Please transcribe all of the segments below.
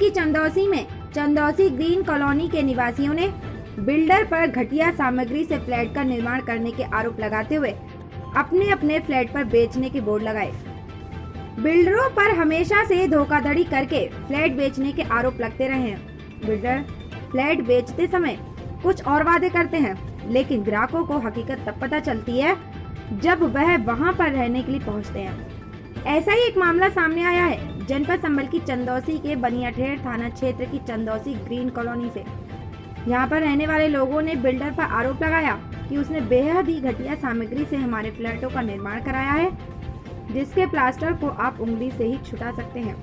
की चंदौसी में Chandausi green colony के निवासियों ने बिल्डर पर घटिया सामग्री से फ्लैट का निर्माण करने के आरोप लगाते हुए अपने अपने फ्लैट पर बेचने के बोर्ड लगाए। बिल्डरों पर हमेशा से धोखाधड़ी करके फ्लैट बेचने के आरोप लगते रहे हैं। बिल्डर फ्लैट बेचते समय कुछ और वादे करते हैं, लेकिन ग्राहकों को हकीकत तब पता चलती है जब वह वहां पर रहने के लिए पहुंचते हैं। ऐसा ही एक मामला सामने आया है जनपद संभल की चंदौसी के बनियाठेर थाना क्षेत्र की चंदौसी ग्रीन कॉलोनी से। यहां पर रहने वाले लोगों ने बिल्डर पर आरोप लगाया कि उसने बेहद ही घटिया सामग्री से हमारे फ्लैटों का निर्माण कराया है, जिसके प्लास्टर को आप उंगली से ही छुटा सकते हैं।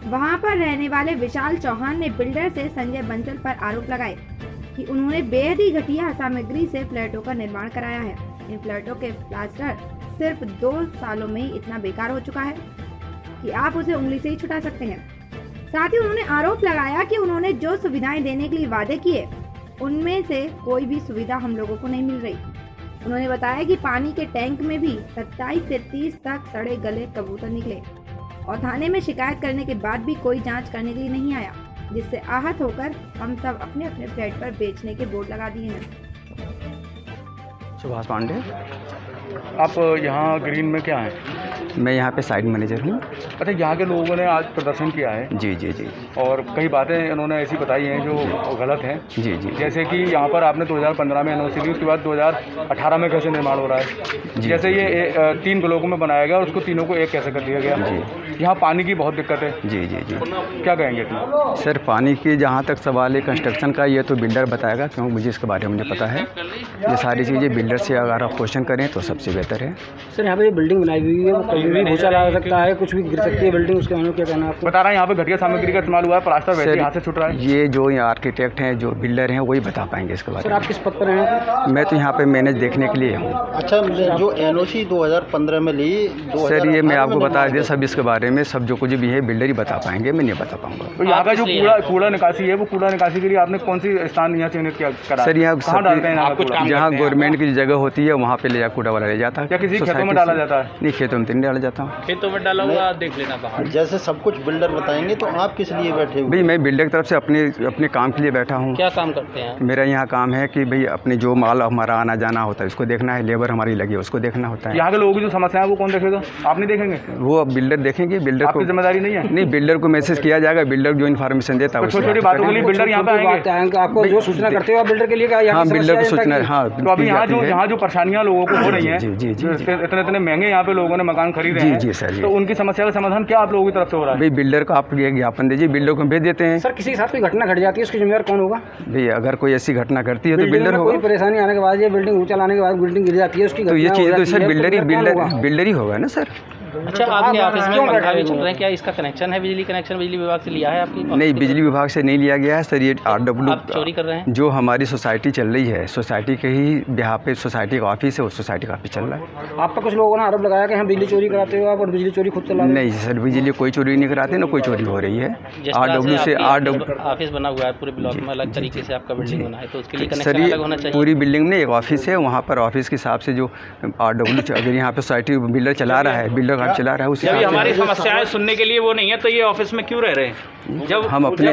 वहां पर रहने वाले विशाल चौहान ने बिल्डर से संजय बंसल पर आरोप लगाए कि उन्होंने बेहद ही घटिया सामग्री से फ्लैटों का निर्माण कराया है। इन फ्लैटों के प्लास्टर सिर्फ 2 सालों में ही इतना बेकार हो चुका है कि आप उसे उंगली से ही छुटा सकते हैं। साथ ही उन्होंने आरोप लगाया कि उन्होंने जो सुविधाएं देने के लिए वादे किए, उनमें से कोई भी सुविधा हम लोगों को नहीं मिल रही। उन्होंने बताया कि पानी के टैंक में भी 27 से 30 तक सड़े गले कबूतर निकले और थाने में शिकायत करने के बाद भी कोई जांच करने के लिए नहीं आया, जिससे आहत होकर हम सब अपने अपने फ्लैट पर बेचने के बोर्ड लगा दिए हैं। सुभाष पांडे। आप यहाँ ग्रीन में क्या हैं? मैं यहाँ पे साइट मैनेजर हूँ। अच्छा, यहाँ के लोगों ने आज प्रदर्शन किया है। जी जी जी। और कई बातें इन्होंने ऐसी बताई हैं जो गलत हैं। जी जी। जैसे कि यहाँ पर आपने 2015 में एनओसी दी, उसके बाद 2018 में कैसे निर्माण हो रहा है। जैसे ये 3 ब्लॉकों में बनाया गया और उसको तीनों को एक कैसे कर दिया गया। जी। यहाँ पानी की बहुत दिक्कत है। जी जी जी। क्या कहेंगे इसमें? सर, पानी की जहाँ तक सवाल है कंस्ट्रक्शन का, ये तो बिल्डर बताएगा, क्योंकि मुझे इसके बारे में मुझे पता है। ये सारी चीज़ें बिल्डर से अगर आप क्वेश्चन करें तो सबसे बेहतर है। सर, यहाँ पे बिल्डिंग बनाई हुई है, कभी भी भूचाल आ सकता है, कुछ भी गिर सकती है बिल्डिंग, उसके बारे में क्या कहना है आपको? बता रहा है यहाँ पे घटिया सामग्री का इस्तेमाल हुआ है, प्लास्टर वैसे यहाँ से छुट रहा है। ये जो आर्किटेक्ट हैं, जो बिल्डर हैं, वही बता पाएंगे इसके बारे में। सर, आप किस पद पर हैं? मैं तो यहाँ पे मैनेज देखने के लिए हूँ। अच्छा, जो एनओसी 2015 में ली, सर ये मैं आपको बता दिया सब इसके बारे में, सब जो कुछ भी है बिल्डर ही बता पाएंगे, मैं नहीं बता पाऊँगा। तो यहाँ का जो कूड़ा निकासी है, वो कूड़ा निकासी के लिए आपने कौन सी स्थान यहाँ चिन्हित किया करा? सर यहाँ जहाँ गवर्नमेंट की जगह होती है वहाँ पे ले जा कूड़ा वाला ले जाता है। क्या किसी खेतों में डाला जाता है? नहीं, खेतों में तो नहीं डाला जाता हूँ। खेतों में डाला हुआ देख लेना बाहर। जैसे सब कुछ बिल्डर बताएंगे तो आप किस लिए बैठे हुए? भाई मैं बिल्डर की तरफ से अपने काम के लिए बैठा हूँ। क्या काम करते हैं? मेरा यहाँ काम है कि भाई अपने जो माल हमारा आना जाना होता है उसको देखना है, लेबर हमारी लगी है उसको देखना होता है। यहाँ के लोगों की जो समस्या है वो कौन देखेगा? आप नहीं देखेंगे? वो अब बिल्डर देखेंगे। बिल्डर को जिम्मेदारी नहीं है? नहीं, बिल्डर को मैसेज किया जाएगा, बिल्डर जो इन्फॉर्मेशन देता है। छोटी छोटी बातों के लिए बिल्डर यहाँ पे आएंगे? आपको जो सूचना करते हो आप बिल्डर के लिए? हाँ, बिल्डर को सूचना। हाँ, तो अभी यहाँ जो परेशानियाँ लोगों को हो रही है, इतने महंगे यहाँ पे लोगों ने मकान खरीदे हैं, जी सर, तो उनकी समस्या का समाधान क्या आप लोगों की तरफ से हो रहा है? भाई बिल्डर को आप ये ज्ञापन दीजिए, बिल्डर को भेज देते हैं। सर, किसी के साथ कोई घटना घट जाती है उसकी जिम्मेदार कौन होगा? भाई अगर कोई ऐसी घटना करती है तो बिल्डर होगा। कोई परेशानी आने के बाद, ये बिल्डिंग ऊंचा लाने के बाद बिल्डिंग गिर जाती है, उसकी तो ये चीज़ तो सर बिल्डर ही होगा ना सर। अच्छा, आपके ऑफिस में पंखा भी चल रहा है, क्या इसका कनेक्शन है? बिजली कनेक्शन बिजली विभाग से लिया है आपकी? नहीं, बिजली विभाग से नहीं लिया गया है सर। ये RW आप चोरी कर रहे हैं? जो हमारी सोसाइटी चल रही है, सोसाइटी के ही यहाँ पे सोसाइटी का ऑफिस है, उस सोसाइटी का ऑफिस चल रहा है। आप पर कुछ लोगों ने आरोप लगाया कि हम बिजली चोरी कराते हो आप और बिजली चोरी खुद चला? नहीं सर, बिजली कोई चोरी नहीं कराते, ना कोई चोरी हो रही है। RW से ऑफिस बना हुआ है पूरे ब्लॉक में, अलग तरीके से आपका बिल्डिंग बना है, तो उसके लिए कनेक्शन अलग होना चाहिए। पूरी बिल्डिंग में एक ऑफिस है, वहाँ पर ऑफिस के हिसाब से जो RW अगर यहाँ पे सोसाइटी बिल्डर चला रहा है, बिल्डर कार्ड चला रहा है, उस हमारी समस्याएं सुनने के लिए वो नहीं है, तो ये ऑफिस में क्यों रह रहे हैं? जब हम अपने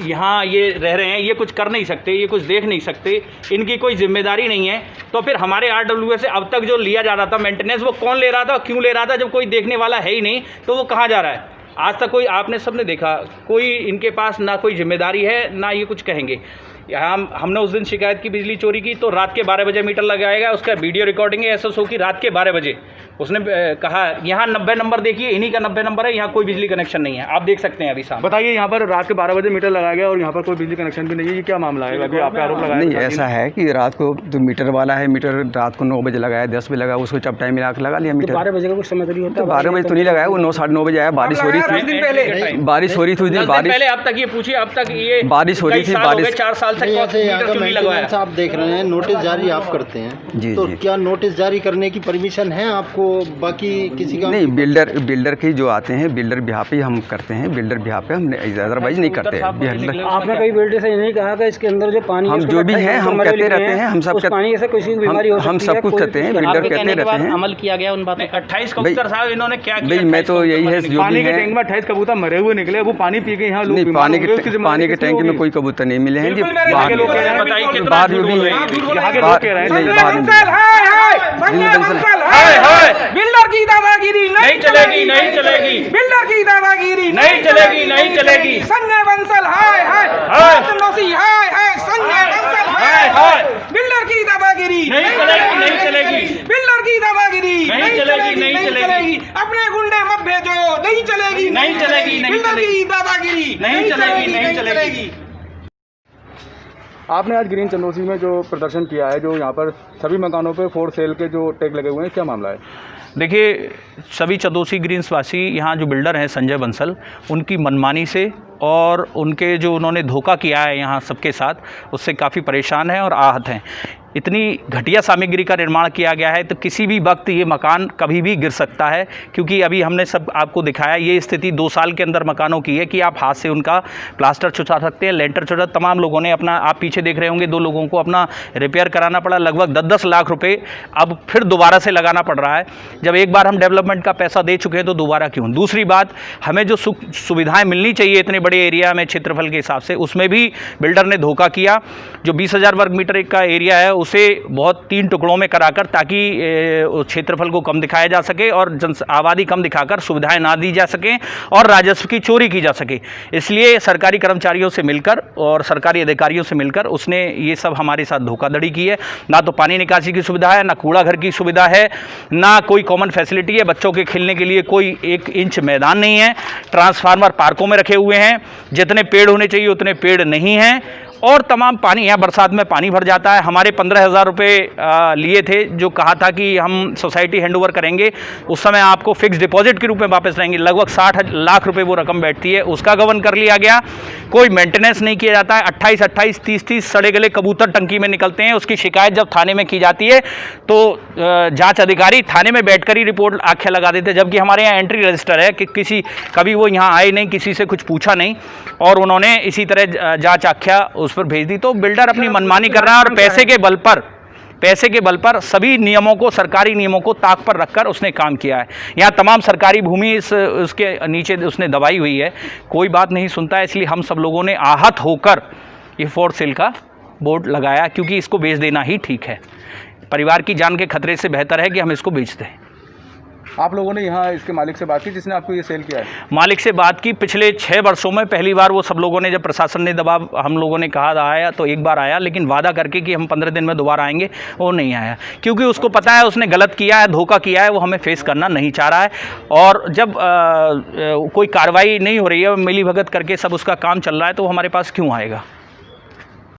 यहाँ ये रह रहे हैं, ये कुछ कर नहीं सकते, ये कुछ देख नहीं सकते, इनकी कोई जिम्मेदारी नहीं है, तो फिर हमारे RW से अब तक जो लिया जा रहा था मेंटेनेंस, वो कौन ले रहा था, क्यों ले रहा था? जब कोई देखने वाला है ही नहीं तो वो कहाँ जा रहा है? आज तक कोई, आपने सबने देखा, कोई इनके पास ना कोई जिम्मेदारी है, ना ये कुछ कहेंगे। हमने उस दिन शिकायत की बिजली चोरी की, तो रात के 12 बजे मीटर लगाएगा, उसका वीडियो रिकॉर्डिंग है SSO की, रात के 12 बजे उसने कहा यहाँ 90 नंबर देखिए, इन्हीं का 90 नंबर है, यहाँ कोई बिजली कनेक्शन नहीं है, आप देख सकते हैं अभी सामने। बताइए, यहाँ पर रात के 12 बजे मीटर लगाया गया और यहाँ पर कोई बिजली कनेक्शन भी नहीं है, ये क्या मामला है? अभी आप पे आरोप लगाया? नहीं, ऐसा है कि रात को जो मीटर वाला है, मीटर रात को 9 बजे लगाया, 10 बजे लगा, उसको जब टाइम मिला के लगा लिया मीटर। 12 बजे का कुछ समय तो नहीं होता? 12 बजे तो नहीं लगाया, वो 9 साढ़े 9 बजे आया। बारिश हो रही थी, बारिश हो रही थी, पहले अब तक ये पूछिए, अब तक ये बारिश हो रही थी, बारिश 4 साल तक क्यों नहीं लगवाया? आप देख रहे हैं, नोटिस जारी आप करते हैं, तो क्या नोटिस जारी करने की परमिशन है आपको? वो बाकी किसी का नहीं, बिल्डर के जो आते हैं, बिल्डर बिहार पे हम करते हैं, बिल्डर बिहार पे हम अदरवाइज नहीं करते। आपने कई बिल्डर से नहीं कहा कि इसके अंदर जो पानी हम जो भी है हम कहते रहते हैं, हम सब पानी से किसी बीमारी हो सकती है, हम सब कुछ कहते हैं, बिल्डर कहते रहते हैं। अमल किया गया उन बातों 28 कबूतर साहब इन्होंने क्या किया? भाई मैं तो यही है, जो भी पानी के है टैंक में 28 कबूतर मरे हुए निकले, वो पानी पी के यहाँ लोग नहीं, बीमार पानी हो गए, उसकी जिम्मेदारी के किसकी टैंक में होगी? कोई कबूतर नहीं मिले हैं जी। यहाँ के लोग कह रहे हैं, बताइए कितना बाहर जो झूठ भी बोल है, रहे हैं। यहाँ के लोग कह रहे हैं बिल्डर की दादागिरी नहीं चलेगी, नहीं चलेगी, बिल्डर की दादागिरी नहीं चलेगी, नहीं चलेगी। संजय बंसल हाय हाय हाय। चंदोसी हाय हाय संजय बंसल हाय हाय बिल्डर की दादागिरी नहीं चलेगी, नहीं चलेगी, बिल्डर की दादागिरी नहीं चलेगी, नहीं चलेगी। अपने गुंडे मत भेजो, नहीं चलेगी, नहीं चलेगी, नहीं बिल्डर चलेगी। की दादागिरी नहीं चलेगी, नहीं चलेगी। आपने आज ग्रीन चंदोसी में जो प्रदर्शन किया है, जो यहाँ पर सभी मकानों पे फॉर सेल के जो टैग लगे हुए हैं, क्या मामला है? देखिए, सभी चंदोसी ग्रीन्स वासी यहाँ जो बिल्डर हैं संजय बंसल, उनकी मनमानी से और उनके जो उन्होंने धोखा किया है यहाँ सबके साथ, उससे काफ़ी परेशान हैं और आहत हैं। इतनी घटिया सामग्री का निर्माण किया गया है तो किसी भी वक्त ये मकान कभी भी गिर सकता है, क्योंकि अभी हमने सब आपको दिखाया ये स्थिति 2 साल के अंदर मकानों की है कि आप हाथ से उनका प्लास्टर छुटा सकते हैं, लेंटर छुटा। तमाम लोगों ने अपना, आप पीछे देख रहे होंगे 2 लोगों को अपना रिपेयर कराना पड़ा, लगभग 10-10 लाख रुपए अब फिर दोबारा से लगाना पड़ रहा है। जब एक बार हम डेवलपमेंट का पैसा दे चुके हैं तो दोबारा क्यों? दूसरी बात, हमें जो सुविधाएँ मिलनी चाहिए इतने बड़े एरिया में क्षेत्रफल के हिसाब से, उसमें भी बिल्डर ने धोखा किया। जो 20,000 वर्ग मीटर का एरिया है उसे बहुत 3 टुकड़ों में कराकर, ताकि क्षेत्रफल को कम दिखाया जा सके और आबादी कम दिखाकर सुविधाएं ना दी जा सकें और राजस्व की चोरी की जा सके, इसलिए सरकारी कर्मचारियों से मिलकर और सरकारी अधिकारियों से मिलकर उसने ये सब हमारे साथ धोखाधड़ी की है। ना तो पानी निकासी की सुविधा है, ना कूड़ा घर की सुविधा है, ना कोई कॉमन फैसिलिटी है, बच्चों के खेलने के लिए कोई 1 इंच मैदान नहीं है, ट्रांसफार्मर पार्कों में रखे हुए हैं, जितने पेड़ होने चाहिए उतने पेड़ नहीं हैं, और तमाम पानी, यहाँ बरसात में पानी भर जाता है। हमारे 15,000 रुपये लिए थे, जो कहा था कि हम सोसाइटी हैंडओवर करेंगे, उस समय आपको फिक्स डिपॉजिट के रूप में वापस रहेंगे, लगभग 60 लाख रुपए वो रकम बैठती है, उसका गबन कर लिया गया। कोई मेंटेनेंस नहीं किया जाता है। 28-28, 30-30 सड़े गले कबूतर टंकी में निकलते हैं। उसकी शिकायत जब थाने में की जाती है तो जांच अधिकारी थाने में बैठकर ही रिपोर्ट आख्या लगा देते हैं, जबकि हमारे यहाँ एंट्री रजिस्टर है कि कभी वो यहाँ आए नहीं, किसी से कुछ पूछा नहीं, और उन्होंने इसी तरह जांच आख्या उस पर भेज दी। तो बिल्डर अपनी मनमानी कर रहा है और पैसे के बल पर सभी नियमों को, सरकारी नियमों को ताक पर रखकर उसने काम किया है। यहाँ तमाम सरकारी भूमि उसके नीचे उसने दबाई हुई है, कोई बात नहीं सुनता है। इसलिए हम सब लोगों ने आहत होकर ये फॉर सेल का बोर्ड लगाया, क्योंकि इसको बेच देना ही ठीक है। परिवार की जान के खतरे से बेहतर है कि हम इसको बेच दें। आप लोगों ने यहाँ इसके मालिक से बात की जिसने आपको ये सेल किया है? मालिक से बात की। पिछले 6 वर्षों में पहली बार वो सब लोगों ने, जब प्रशासन ने दबाव हम लोगों ने कहा आया तो एक बार आया, लेकिन वादा करके कि हम 15 दिन में दोबारा आएंगे, वो नहीं आया, क्योंकि उसको पता है उसने गलत किया है, धोखा किया है, वो हमें फेस करना नहीं चाह रहा है। और जब कोई कार्रवाई नहीं हो रही है, मिली भगत करके सब उसका काम चल रहा है, तो हमारे पास क्यों आएगा?